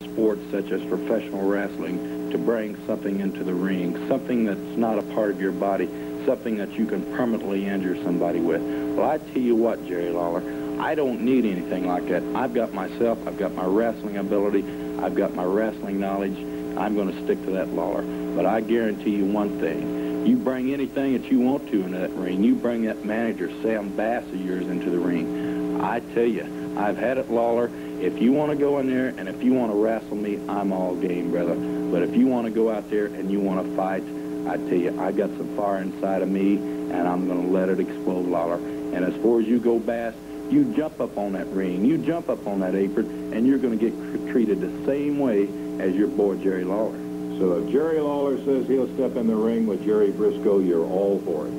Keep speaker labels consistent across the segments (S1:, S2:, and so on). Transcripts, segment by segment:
S1: sports such as professional wrestling to bring something into the ring, something that's not a part of your body, something that you can permanently injure somebody with. Well, I tell you what, Jerry Lawler, I don't need anything like that. I've got myself, I've got my wrestling ability, I've got my wrestling knowledge. I'm going to stick to that, Lawler. But I guarantee you one thing. You bring anything that you want to into that ring. You bring that manager, Sam Bass, of yours into the ring. I tell you, I've had it, Lawler. If you want to go in there and if you want to wrestle me, I'm all game, brother. But if you want to go out there and you want to fight, I tell you, I got some fire inside of me, and I'm going to let it explode, Lawler. And as far as you go, Bass, you jump up on that ring, you jump up on that apron, and you're going to get treated the same way as your boy, Jerry Lawler.
S2: So if Jerry Lawler says he'll step in the ring with Jerry Briscoe, you're all for it?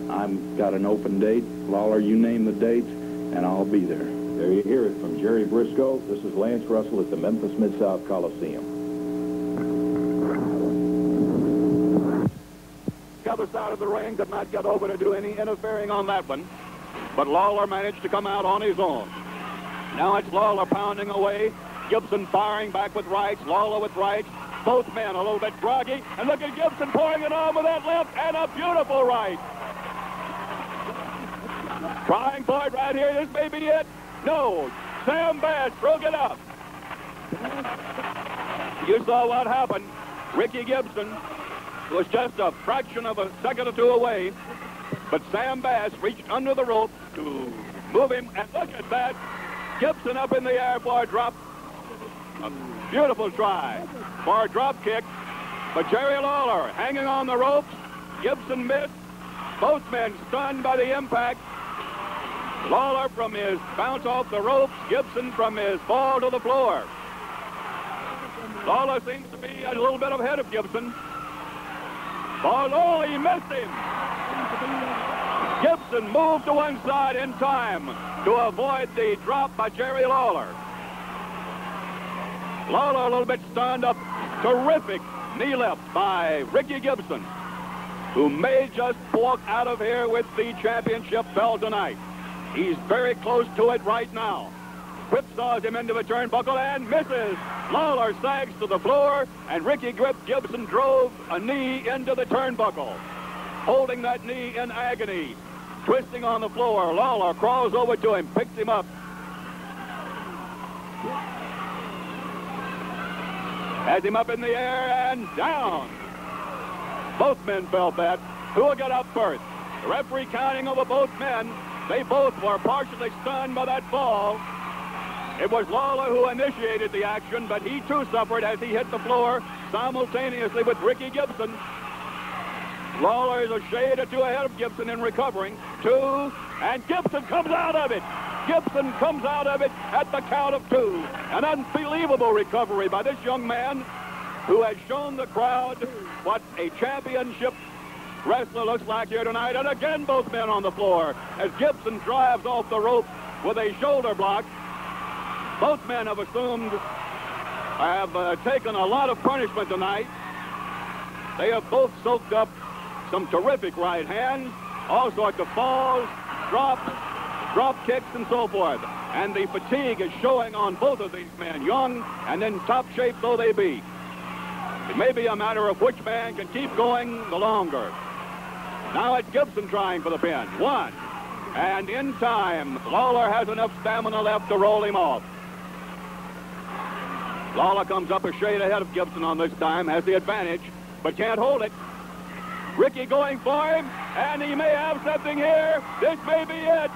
S1: I've got an open date. Lawler, you name the date, and I'll be there.
S2: There you hear it from Jerry Briscoe. This is Lance Russell at the Memphis Mid-South Coliseum.
S3: The other side of the ring did not get over to do any interfering on that one, but Lawler managed to come out on his own. Now it's Lawler pounding away, Gibson firing back with rights, Lawler with rights, both men a little bit groggy, and look at Gibson pouring it on with that left, and a beautiful right. Trying for it right here, this may be it. No, Sam Bass broke it up. You saw what happened. Ricky Gibson was just a fraction of a second or two away, but Sam Bass reached under the rope to move him, and look at that. Gibson up in the air for a drop. A beautiful try for a drop kick, but Jerry Lawler hanging on the ropes. Gibson missed. Both men stunned by the impact. Lawler from his bounce off the ropes, Gibson from his fall to the floor. Lawler seems to be a little bit ahead of Gibson. Oh, he missed him. Gibson moved to one side in time to avoid the drop by Jerry Lawler. Lawler a little bit stunned up. Terrific knee lift by Ricky Gibson, who may just walk out of here with the championship belt tonight. He's very close to it right now. Whipsaws him into the turnbuckle and misses. Lawler sags to the floor, and Ricky Gibson drove a knee into the turnbuckle. Holding that knee in agony, twisting on the floor. Lawler crawls over to him, picks him up. Has him up in the air and down. Both men felt that. Who will get up first? The referee counting over both men. They both were partially stunned by that fall. It was Lawler who initiated the action, but he too suffered as he hit the floor simultaneously with Ricky Gibson. Lawler is a shade or two ahead of Gibson in recovering. Two, and Gibson comes out of it. Gibson comes out of it at the count of two. An unbelievable recovery by this young man who has shown the crowd what a championship wrestler looks like here tonight. And again, both men on the floor as Gibson drives off the rope with a shoulder block. Both men have taken a lot of punishment tonight. They have both soaked up some terrific right hands, all sorts of falls, drops, drop kicks, and so forth. And the fatigue is showing on both of these men, young and in top shape though they be. It may be a matter of which man can keep going the longer. Now it's Gibson trying for the pin. One. And in time, Lawler has enough stamina left to roll him off. Lawler comes up a shade ahead of Gibson on this time, has the advantage, but can't hold it. Ricky going for him, and he may have something here. This may be it.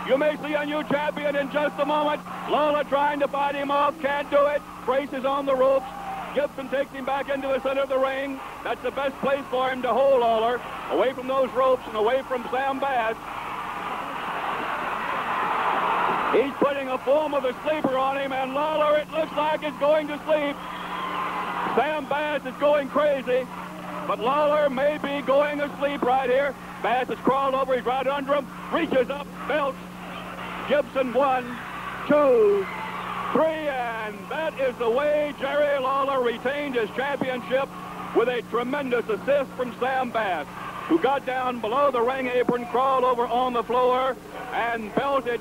S3: You may see a new champion in just a moment. Lawler trying to fight him off, can't do it. Braces on the ropes. Gibson takes him back into the center of the ring. That's the best place for him to hold Lawler, away from those ropes and away from Sam Bass. He's putting a form of a sleeper on him, and Lawler, it looks like, is going to sleep. Sam Bass is going crazy, but Lawler may be going asleep right here. Bass has crawled over, he's right under him, reaches up, belts. Gibson 1, 2, 3, and that is the way Jerry Lawler retained his championship, with a tremendous assist from Sam Bass, who got down below the ring apron, crawled over on the floor, and belted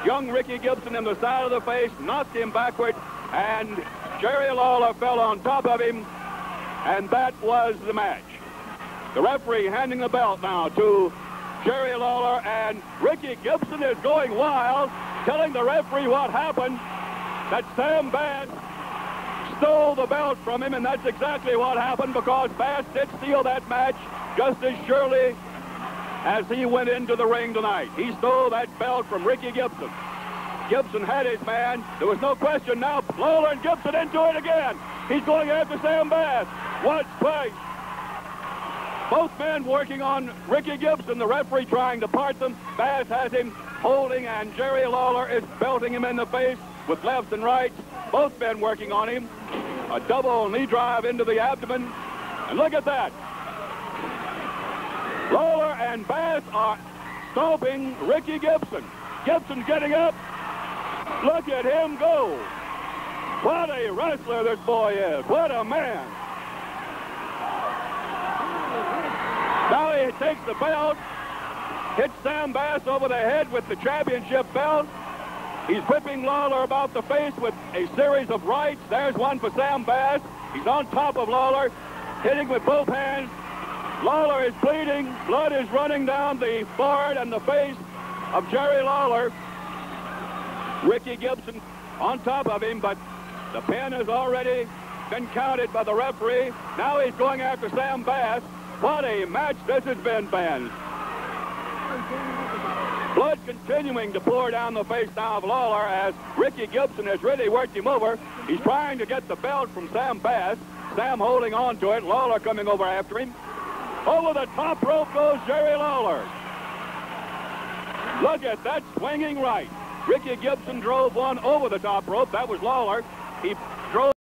S3: young Ricky Gibson in the side of the face, knocked him backward, and Jerry Lawler fell on top of him, and that was the match. The referee handing the belt now to Jerry Lawler, and Ricky Gibson is going wild, telling the referee what happened, that Sam Bass stole the belt from him, and that's exactly what happened, because Bass did steal that match just as surely as he went into the ring tonight. He stole that belt from Ricky Gibson. Gibson had his man. There was no question now. Lawler and Gibson into it again. He's going after Sam Bass. Watch place. Both men working on Ricky Gibson. The referee trying to part them. Bass has him holding, and Jerry Lawler is belting him in the face with lefts and rights. Both men working on him. A double knee drive into the abdomen. And look at that. Lawler and Bass are stomping Ricky Gibson. Gibson's getting up. Look at him go. What a wrestler this boy is. What a man. Now he takes the belt, hits Sam Bass over the head with the championship belt. He's whipping Lawler about the face with a series of rights. There's one for Sam Bass. He's on top of Lawler, hitting with both hands. Lawler is bleeding. Blood is running down the forehead and the face of Jerry Lawler. Ricky Gibson on top of him, but the pin has already been counted by the referee. Now he's going after Sam Bass. What a match this has been, fans. Blood continuing to pour down the face now of Lawler as Ricky Gibson has really worked him over. He's trying to get the belt from Sam Bass. Sam holding on to it. Lawler coming over after him. Over the top rope goes Jerry Lawler. Look at that swinging right. Ricky Gibson drove one over the top rope. That was Lawler. He drove